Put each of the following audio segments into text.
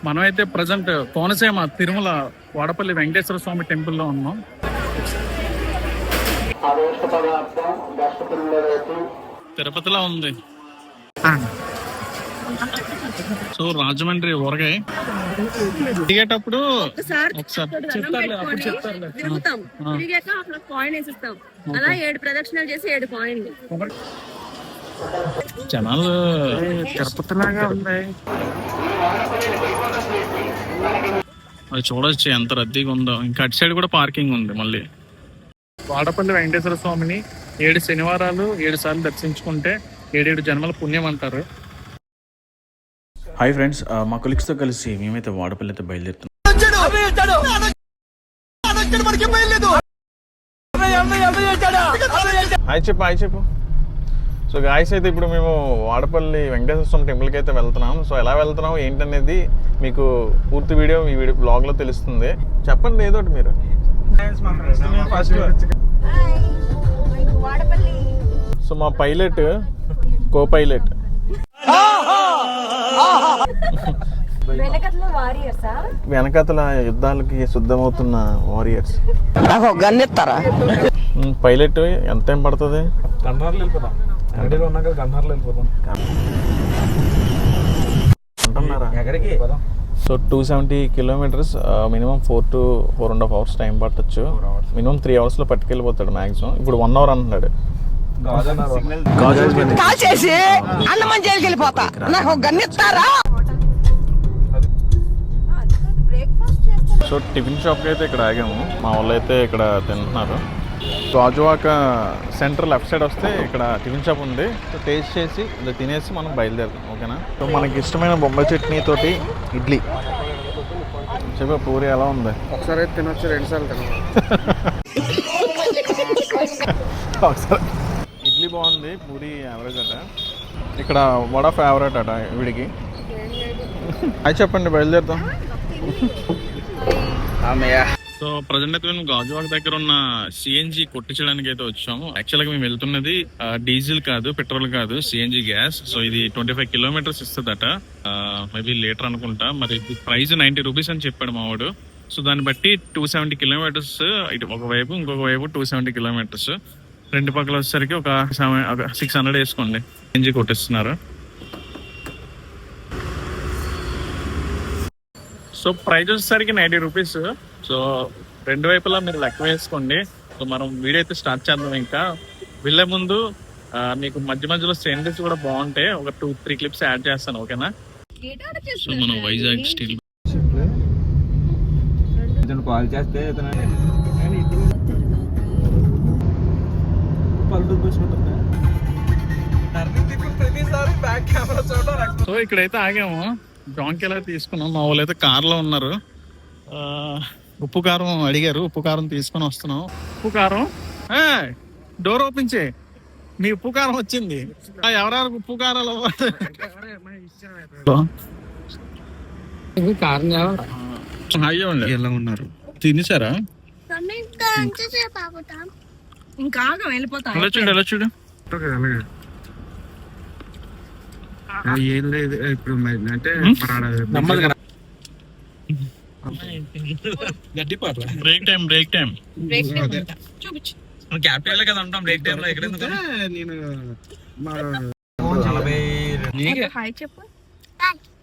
మనమైతే ప్రజెంట్ కోనసీమ తిరుమల వాడపల్లి వెంకటేశ్వర స్వామి టెంపుల్లో ఉన్నాం. తిరుపతిలో ఉంది. సో రాజమండ్రి ఊరగాయ దిగేటప్పుడు జనాలు తిరుపతిలాగా ఉన్నాయి. అది చూడొచ్చు ఎంత రద్దీగా ఉందో. ఇంకా అటు సైడ్ కూడా పార్కింగ్ ఉంది. మళ్ళీ వాడపల్లి వెంకటేశ్వర స్వామిని 7 శనివారాలు 7 సార్లు దర్శించుకుంటే 7 జన్మల పుణ్యం అంటారు. హాయ్ ఫ్రెండ్స్, మా కొలీగ్స్తో కలిసి మేమైతే వాడపల్లి అయితే బయలుదేరుతున్నాం. హాయ్ చెప్పు. సో గాయస్ అయితే ఇప్పుడు మేము వాడపల్లి వెంకటేశ్వర స్వామి టెంపుల్కి అయితే వెళ్తున్నాం. సో ఎలా వెళ్తున్నాం ఏంటనేది మీకు పూర్తి వీడియో ఈ వీడియో బ్లాగ్లో తెలుస్తుంది. చెప్పండి ఏదోటి మీరు. సో మా పైలట్ కో పైలట్ వెనకతల యుద్ధాలకి సిద్ధమవుతున్న వారియర్స్. పైలట్ ఎంత టైం పడుతుంది? So 270 kilometres, minimum 4 to 4.5 hours time పట్టచ్చు. మినిమం 3 hours లో పట్టుకెళ్ళిపోతాడు మ్యాక్సిమం. ఇప్పుడు 1 hour అంటున్నాడు. సో టిఫిన్ షాప్కి అయితే ఇక్కడ ఆగాము. మా వాళ్ళు అయితే ఇక్కడ తింటున్నారు. గాజువాక సెంటర్ లెఫ్ట్ సైడ్ వస్తే ఇక్కడ టిఫిన్ షాప్ ఉంది. సో టేస్ట్ చేసి ఇలా తినేసి మనం బయలుదేరుతాం. ఓకేనా? సో మనకి ఇష్టమైన బొంబాయి చట్నీ తోటి ఇడ్లీ. చెప్పా పూరి ఎలా ఉంది? ఒకసారి అయితే తినొచ్చు, 2 సార్లు తినొచ్చు. ఒకసారి ఇడ్లీ బాగుంది, పూరి యావరేజ్ అట. ఇక్కడ వడ ఫేవరెట్ అట వీడికి. అది చెప్పండి, బయలుదేరుతాం. సో ప్రజెంట్ అయితే మేము గాజువాక దగ్గర ఉన్న సిఎన్జి కొట్టించడానికి అయితే వచ్చాము. యాక్చువల్గా మేము వెళ్తున్నది డీజిల్ కాదు, పెట్రోల్ కాదు, సిఎన్జి గ్యాస్. సో ఇది 25 kilometers ఇస్తుందట. మేబీ లీటర్ అనుకుంటా. మరి ప్రైస్ 90 rupees అని చెప్పాడు మావాడు. సో దాన్ని బట్టి 270 kilometers ఇటు ఒకవైపు, ఇంకొక వైపు 270 kilometers. 2 పక్కల వచ్చేసరికి ఒక 600 వేసుకోండి. సిఎన్జి కొట్టిస్తున్నారు. సో ప్రైస్ వచ్చేసరికి 90 rupees. సో 2 వైపులా మీరు లెక్క వేసుకోండి. సో మనం వీడియో అయితే స్టార్ట్ చేద్దాం. ఇంకా వెళ్ళే ముందు మీకు మధ్యలో సీనరీస్ కూడా బాగుంటాయి. ఒక 2-3 clips యాడ్ చేస్తాను. ఓకేనా? సో మనం వైజాగ్ స్టీల్ కాల్ చేస్తే సో ఇక్కడైతే ఆగాము. జాంకి ఎలా తీసుకున్నాం. మా వాళ్ళు అయితే కార్లో ఉన్నారు. ఉప్పు కారం అడిగారు. ఉప్పు కారం తీసుకొని వస్తున్నాం. ఉప్పు కారం డోర్ ఓపెన్ చేయి. మీ ఉప్పు కారం వచ్చింది. ఎవరెవరికి ఉప్పు కారాలు ఎలా ఉన్నారు? తినేసారా? ఎలా చూడు. ఏం లేదు ఇప్పుడు అంటే బ్రేక్ టైం క్యాపిటల్ కదా ఉంటాం. బ్రేక్ టైం లో ఎక్కడ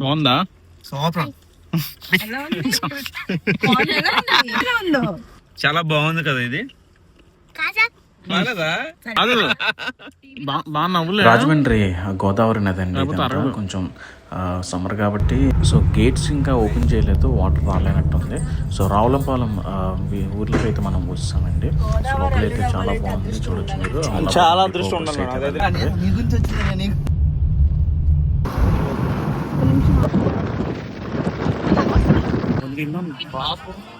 బాగుందా? చాలా బాగుంది కదా ఇది. రాజమండ్రి గోదావరి నది అండి. కొంచెం సమ్మర్ కాబట్టి సో గేట్స్ ఇంకా ఓపెన్ చేయలేదు, వాటర్ రాలేనట్టుంది. సో రావులపాలెం ఊర్లోకి అయితే మనం వచ్చామండి. సో లోపలైతే చాలా బాగుంది, చూడొచ్చు మీరు. చాలా అదృష్టం ఉండాలి.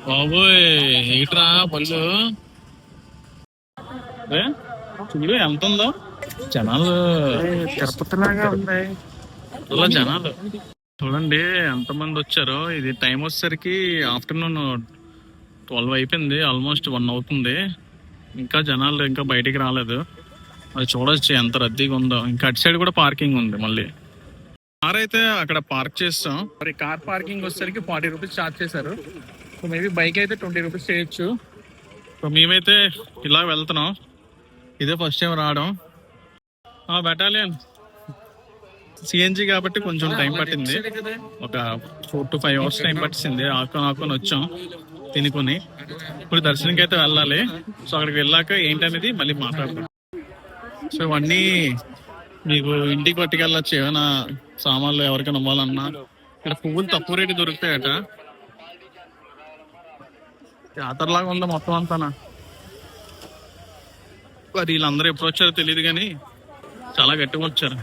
బాబోయ్ ఏంట్రా పళ్ళు చూడు ఎంత ఉందో. జనాలు తిరుపతిలాగా ఉన్నాయి. జనాలు చూడండి ఎంతమంది వచ్చారో. ఇది టైం వచ్చేసరికి ఆఫ్టర్నూన్ 12 అయిపోయింది. ఆల్మోస్ట్ 1 అవుతుంది. ఇంకా జనాలు ఇంకా బయటికి రాలేదు. అది చూడొచ్చు ఎంత రద్దీగా ఉందో. ఇంకా అటు సైడ్ కూడా పార్కింగ్ ఉంది. మళ్ళీ కార్ అయితే అక్కడ పార్క్ చేస్తాం. మరి కార్ పార్కింగ్ వచ్చేసరికి 40 రూపీస్ ఛార్జ్ చేశారు. సో మేబీ బైక్ అయితే 20 రూపీస్ చేయొచ్చు. సో మేమైతే ఇలా వెళ్తున్నాం. ఇదే ఫస్ట్ టైం రావడం. బెటాలియన్ సిఎన్జి కాబట్టి కొంచెం టైం పట్టింది. ఒక 4 to 5 అవర్స్ టైం పట్టింది. ఆకొని వచ్చాం తినుకొని. ఇప్పుడు దర్శనంకి అయితే వెళ్ళాలి. సో అక్కడికి వెళ్ళాక ఏంటనేది మళ్ళీ మాట్లాడతాం. సో ఇవన్నీ మీకు ఇంటికి పట్టుకెళ్ళచ్చు. ఏమైనా సామాన్లు ఎవరికైనా ఇవ్వాలన్నా. ఇక్కడ పువ్వులు తక్కువ రేటు దొరుకుతాయట. జాతరలాగా ఉందా మొత్తం అంతానా. మరి వీళ్ళందరూ ఎప్పుడు వచ్చారో తెలియదు కానీ చాలా గట్టిగా వచ్చారు.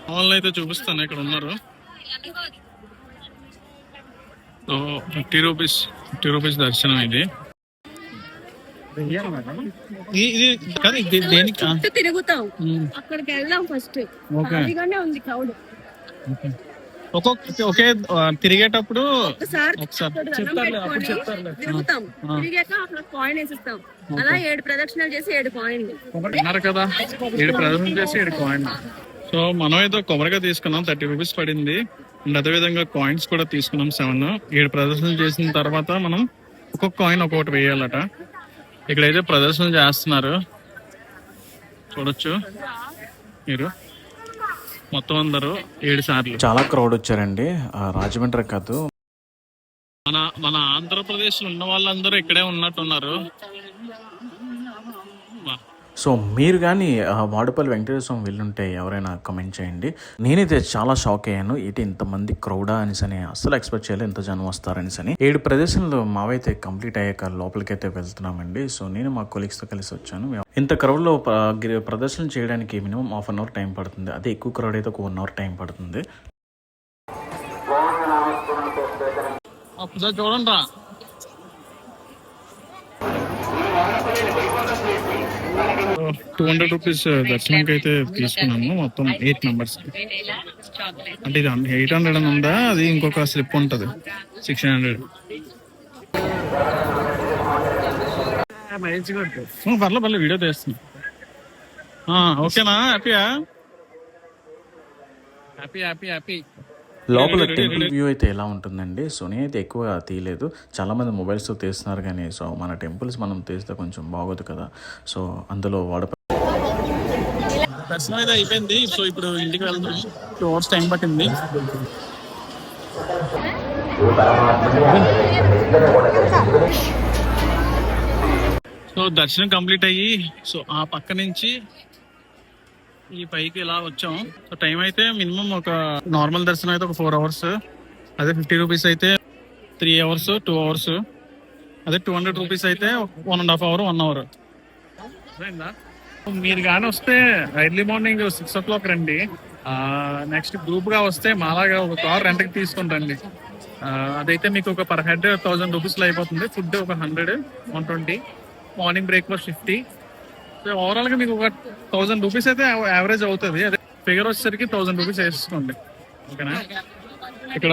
మామూలు అయితే చూపిస్తాను, ఇక్కడ ఉన్నారు. సో 50 రూపీస్ దర్శనం. ఇది దేనికి తిరుగుతాం, అక్కడికి వెళ్దాం ఫస్ట్. ఉంది క్రౌడ్. ఒకే తిరిగేటప్పుడు ఒకసారి తిరుగుతాం, తిరిగాక అక్కడ కాయిన్ వేసిస్తాం. అలా 7 ప్రదక్షిణలు చేసి 7 కాయిన్లు అన్నారు కదా. 7 ప్రదక్షిణలు చేసి 7 కాయిన్లు. సో మనం ఏదో కొబ్బరిగా తీసుకున్నాం, 30 రూపీస్ పడింది. అండ్ అదే విధంగా కాయిన్స్ కూడా తీసుకున్నాం 7 ప్రదర్శనలు చేసిన తర్వాత మనం ఒక్కొక్క కాయిన్ ఒక్కొక్కటి వేయాలట. ఇక్కడైతే ప్రదర్శనలు చేస్తున్నారు, చూడొచ్చు మీరు. మొత్తం అందరూ 7 సార్లు. చాలా క్రౌడ్ వచ్చారండి. రాజమండ్రి కాదు, మన ఆంధ్రప్రదేశ్ లో ఉన్న వాళ్ళందరూ ఇక్కడే ఉన్నట్టున్నారు. సో మీరు కానీ వాడపల్లి వెంకటేశ్వర స్వామి వెళ్ళుంటే ఎవరైనా కమెంట్ చేయండి. నేనైతే చాలా షాక్ అయ్యాను. ఇంతమంది క్రౌడా అనేసి అస్సలు ఎక్స్పెక్ట్ చేయలేదు, ఇంత జనం వస్తారనేసి. 7 ప్రదేశాలు మావైతే కంప్లీట్ అయ్యాక లోపలికైతే వెళ్తున్నామండి. సో నేను మా కొలీగ్స్తో కలిసి వచ్చాను. ఇంత క్రౌడ్లో ప్రదర్శన చేయడానికి మినిమం 1/2 అవర్ టైం పడుతుంది. అదే ఎక్కువ క్రౌడ్ అయితే ఒక 1 అవర్ టైం పడుతుంది. చూడండి 200 రూపీస్ దర్శనంకి అయితే తీసుకున్నాము. మొత్తం 8 మెంబర్స్. అంటే ఇది 800 అని ఉందా, అది ఇంకొక స్లిప్ ఉంటుంది 600. పర్లేదు వీడియో తీస్తున్నా. ఓకేనా? హ్యాపీ. లోపల టెంపుల్ వ్యూ అయితే ఎలా ఉంటుందండి. సో నేనైతే ఎక్కువ తీయలేదు, చాలా మంది మొబైల్స్తో తీస్తున్నారు. కానీ సో మన టెంపుల్స్ మనం తీస్తే కొంచెం బాగోదు కదా. సో అందులో దర్శనం అయితే అయిపోయింది. సో ఇప్పుడు ఇంటికి వెళ్తాం. 2 అవర్స్ టైం పట్టింది. సో దర్శనం కంప్లీట్ అయ్యి సో ఆ పక్క నుంచి ఈ పైకి ఇలా వచ్చాం. సో టైం అయితే మినిమం ఒక నార్మల్ దర్శనం అయితే ఒక 4 అవర్స్. అదే 50 రూపీస్ అయితే 3 అవర్స్ 2 అవర్స్. అదే 200 రూపీస్ అయితే 1.5 అవర్ 1 అవర్. మీరు కానీ వస్తే ఎర్లీ మార్నింగ్ 6 o'clock రండి. నెక్స్ట్ గ్రూప్ గా వస్తే మాలాగా ఒక కార్ రెంట్కి తీసుకుని రండి. అదైతే మీకు ఒక పర్ హెడ్ 1000 రూపీస్లో అయిపోతుంది. ఫుడ్ ఒక 100, 120. Morning breakfast 50. సో ఓవరాల్ గా మీకు ఒక 1000 రూపీస్ అయితే యావరేజ్ అవుతుంది. అదే ఫిగర్ వచ్చేసరికి 1000 రూపీస్ వేసుకోండి. ఓకేనా? ఇక్కడ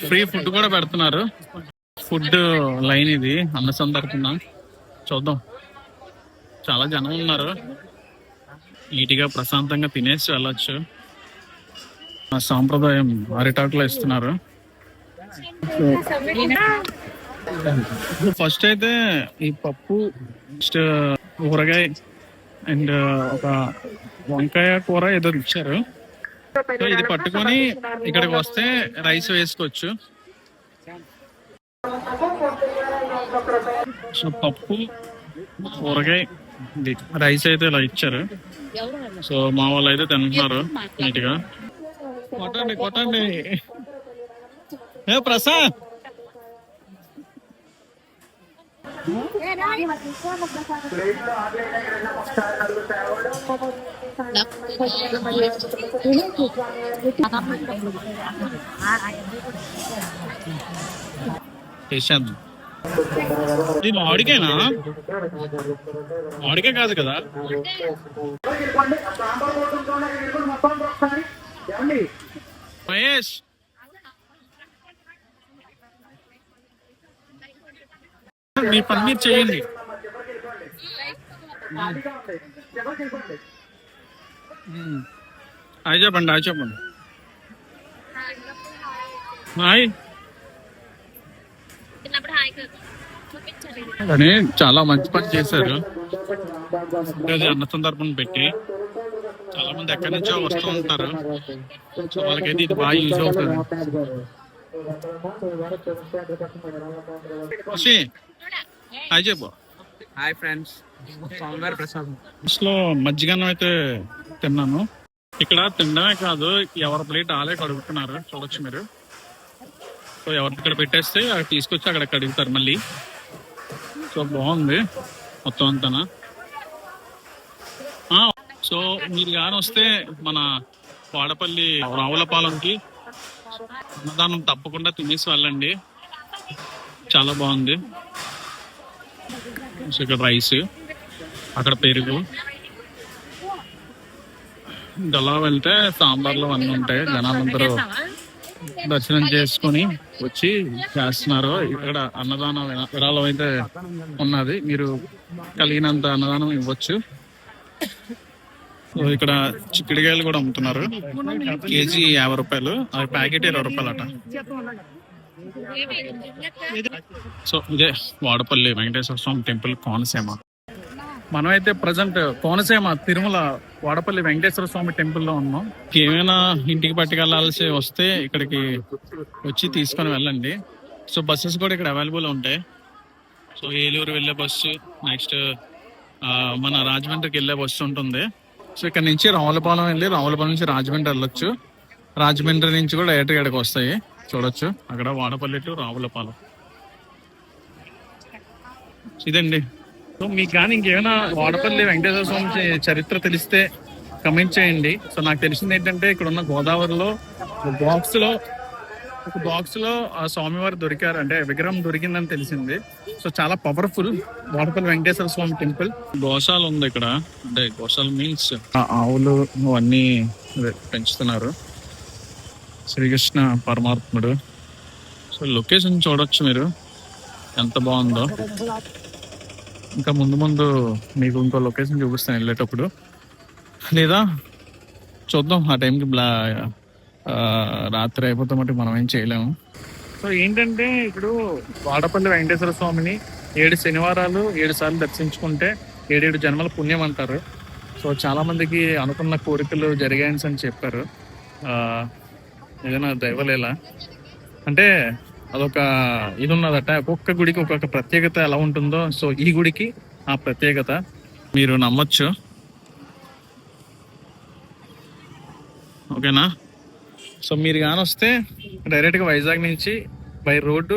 ఫ్రీ ఫుడ్ కూడా పెడుతున్నారు. ఫుడ్ లైన్ ఇది అన్న సందర్భంగా చూద్దాం. చాలా జనం ఉన్నారు. నీట్గా ప్రశాంతంగా తినేసి వెళ్ళొచ్చు. సాంప్రదాయం అరిటాకులో ఇస్తున్నారు. ఫస్ట్ అయితే ఈ పప్పు, నెక్స్ట్ ఊరగాయ అండ్ ఒక వంకాయ కూర ఏదో ఇచ్చారు. సో ఇది పట్టుకొని ఇక్కడికి వస్తే రైస్ వేసుకోవచ్చు. సో పప్పు, ఊరగాయ, రైస్ అయితే ఇలా ఇచ్చారు. సో మా వాళ్ళు అయితే తింటున్నారు నీట్గా. కొట్టండి ఏ ప్రసాద్. ఇది మామిడికేనా? మామిడికే కాదు కదా. మహేష్ మీ పని మీరు చేయండి. అది చెప్పండి. హాయ్. చిన్నప్పుడు హాయ్ చూపించారు. కానీ చాలా మంచి పని చేశారు. అది అన్న సందర్భం పెట్టి చాలా మంది ఎక్కడి నుంచో వస్తూ ఉంటారు. సో వాళ్ళకైతే ఇది బాగా యూజ్ అవుతుంది. ఖుషి, హాయ్ చెప్పు. హాయ్ ఫ్రెండ్స్, సోమవారం ప్రసాదం. లో మజ్జిగన్నం అయితే తిన్నాను. ఇక్కడ తినడమే కాదు, ఎవరి ప్లేట్ ఆలే కడుగుతున్నారు, చూడొచ్చు మీరు. సో ఎవరి ఇక్కడ పెట్టేస్తే అక్కడ తీసుకొచ్చి అక్కడ కడుగుతారు మళ్ళీ. సో బాగుంది మొత్తం అంతా. సో మీరు కానీ వస్తే మన వాడపల్లి రావులపాలెంకి అన్నదానం తప్పకుండా తినేసి వెళ్ళండి, చాలా బాగుంది. సో ఇక్కడ రైస్, అక్కడ పెరుగు, గలా వెళ్తే సాంబార్లు అన్నీ ఉంటాయి. జనాలందరూ దర్శనం చేసుకొని వచ్చి చేస్తున్నారు. ఇక్కడ అన్నదాన విరాళం అయితే ఉన్నది, మీరు కలిగినంత అన్నదానం ఇవ్వచ్చు. సో ఇక్కడ చిక్కుడుకాయలు కూడా అమ్ముతున్నారు, కేజీ 50 రూపాయలు, అవి ప్యాకెట్ 20 రూపాయలు అట. సో ఇదే వాడపల్లి వెంకటేశ్వర స్వామి టెంపుల్ కోనసీమ. మనమైతే ప్రజెంట్ కోనసీమ తిరుమల వాడపల్లి వెంకటేశ్వర స్వామి టెంపుల్లో ఉన్నాం. ఏమైనా ఇంటికి పట్టుకెళ్లాల్సి వస్తే ఇక్కడికి వచ్చి తీసుకొని వెళ్ళండి. సో బస్సెస్ కూడా ఇక్కడ అవైలబుల్ ఉంటాయి. సో ఏలూరు వెళ్ళే బస్సు, నెక్స్ట్ మన రాజమండ్రికి వెళ్ళే బస్సు ఉంటుంది. సో ఇక్కడ నుంచి రావులపాలెం వెళ్ళి రావులపాలెం నుంచి రాజమండ్రి వెళ్ళొచ్చు. రాజమండ్రి నుంచి కూడా డైరెక్ట్గా ఇక్కడికి వస్తాయి, చూడొచ్చు. అక్కడ వాడపల్లి టు రావులపాలెం ఇదండి. సో మీకు కానీ ఇంకేమైనా వాడపల్లి వెంకటేశ్వర స్వామి చరిత్ర తెలిస్తే కమెంట్ చేయండి. సో నాకు తెలిసింది ఏంటంటే ఇక్కడ ఉన్న గోదావరిలో ఒక బాక్స్ లో ఆ స్వామివారు దొరికారు, అంటే విగ్రహం దొరికిందని తెలిసింది. సో చాలా పవర్ఫుల్ వాడపల్లి వెంకటేశ్వర స్వామి టెంపుల్. గోశాల ఉంది ఇక్కడ, అంటే గోశాల మీన్స్ ఆవులు అన్నీ పెంచుతున్నారు. శ్రీకృష్ణ పరమాత్ముడు. సో లొకేషన్ చూడొచ్చు మీరు ఎంత బాగుందో. ఇంకా ముందు ముందు మీకు ఇంకో లొకేషన్ చూపిస్తాను వెళ్ళేటప్పుడు, లేదా చూద్దాం ఆ టైంకి రాత్రి అయిపోతే మట్టి మనం ఏం చేయలేము. సో ఏంటంటే ఇప్పుడు వాడపల్లి వెంకటేశ్వర స్వామిని 7 శనివారాలు 7 సార్లు దర్శించుకుంటే 7 జన్మల పుణ్యం అంటారు. సో చాలా మందికి అనుకున్న కోరికలు జరిగాయని అని చెప్పారు. ఏదైనా దైవలేలా అంటే అదొక ఇది ఉన్నదట. ఒక్కొక్క గుడికి ఒక్కొక్క ప్రత్యేకత ఎలా ఉంటుందో, సో ఈ గుడికి ఆ ప్రత్యేకత మీరు నమ్మొచ్చు. ఓకేనా? సో మీరు కానీ వస్తే డైరెక్ట్గా వైజాగ్ నుంచి by road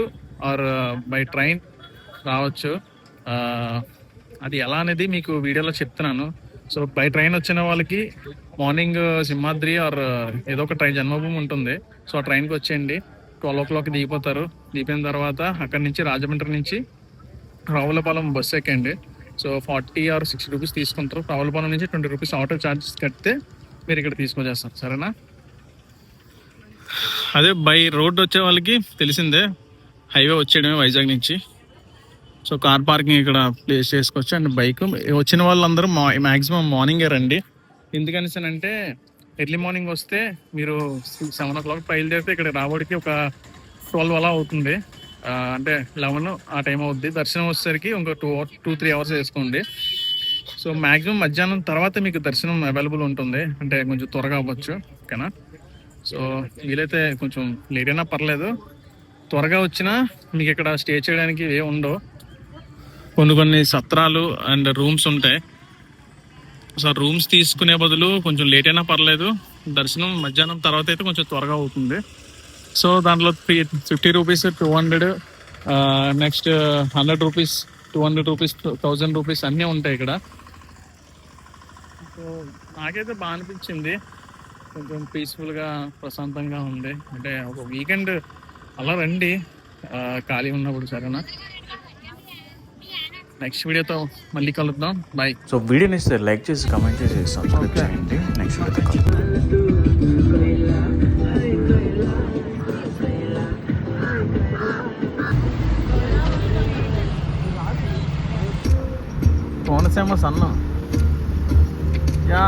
or by train రావచ్చు. అది ఎలా అనేది మీకు వీడియోలో చెప్తున్నాను. సో బై ట్రైన్ వచ్చిన వాళ్ళకి మార్నింగ్ సింహాద్రి ఆర్ ఏదో ఒక ట్రైన్ జన్మభూమి ఉంటుంది. సో ఆ ట్రైన్కి వచ్చేయండి, 12 o'clock దిగిపోతారు. దిగిపోయిన తర్వాత అక్కడి నుంచి రాజమండ్రి నుంచి రావులపాలెం బస్సు ఎక్కండి. సో 40 or 60 రూపీస్ తీసుకుంటారు. రావులపాలెం నుంచి 20 రూపీస్ ఆటో ఛార్జెస్ కడితే మీరు ఇక్కడ తీసుకొచ్చేస్తారు, సరేనా? అదే బై రోడ్ వచ్చే వాళ్ళకి తెలిసిందే, హైవే వచ్చేయడమే వైజాగ్ నుంచి. సో కార్ పార్కింగ్ ఇక్కడ ప్లేస్ చేసుకోవచ్చు. అండ్ బైక్ వచ్చిన వాళ్ళందరూ మ్యాక్సిమం మార్నింగే రండి. ఎందుకనిసానంటే ఎర్లీ మార్నింగ్ వస్తే మీరు 7 o'clock బయలుదేరితే ఇక్కడ రావడానికి ఒక 12 అలా అవుతుంది, అంటే 11 ఆ టైం అవుద్ది. దర్శనం వచ్చేసరికి ఇంకో 2-3 hours వేసుకోండి. సో మ్యాక్సిమం మధ్యాహ్నం తర్వాత మీకు దర్శనం అవైలబుల్ ఉంటుంది, అంటే కొంచెం త్వరగా అవ్వచ్చు, ఓకేనా? సో వీలైతే కొంచెం లేట్ అయినా పర్లేదు, త్వరగా వచ్చినా మీకు ఇక్కడ స్టే చేయడానికి ఏ ఉండవు. కొన్ని సత్రాలు అండ్ రూమ్స్ ఉంటాయి. సో రూమ్స్ తీసుకునే బదులు కొంచెం లేట్ అయినా పర్లేదు, దర్శనం మధ్యాహ్నం తర్వాత అయితే కొంచెం త్వరగా అవుతుంది. సో దాంట్లో 50 rupees, 200, next 100 rupees, 200 rupees, 1000 rupees అన్నీ ఉంటాయి ఇక్కడ. సో నాకైతే బాగా అనిపించింది, కొంచెం పీస్ఫుల్గా ప్రశాంతంగా ఉంది. అంటే ఒక వీకెండ్ అలా రండి ఖాళీ ఉన్నప్పుడు, సరేనా? నెక్స్ట్ వీడియోతో మళ్ళీ కలుద్దాం, బాయ్. సో వీడియోని ఇస్తే లైక్ చేసి కమెంట్ చేసి సబ్స్క్రైబ్ చేయండి. నెక్స్ట్ వీడియోతో కలుద్దాం. కోనసీమ సన్న యా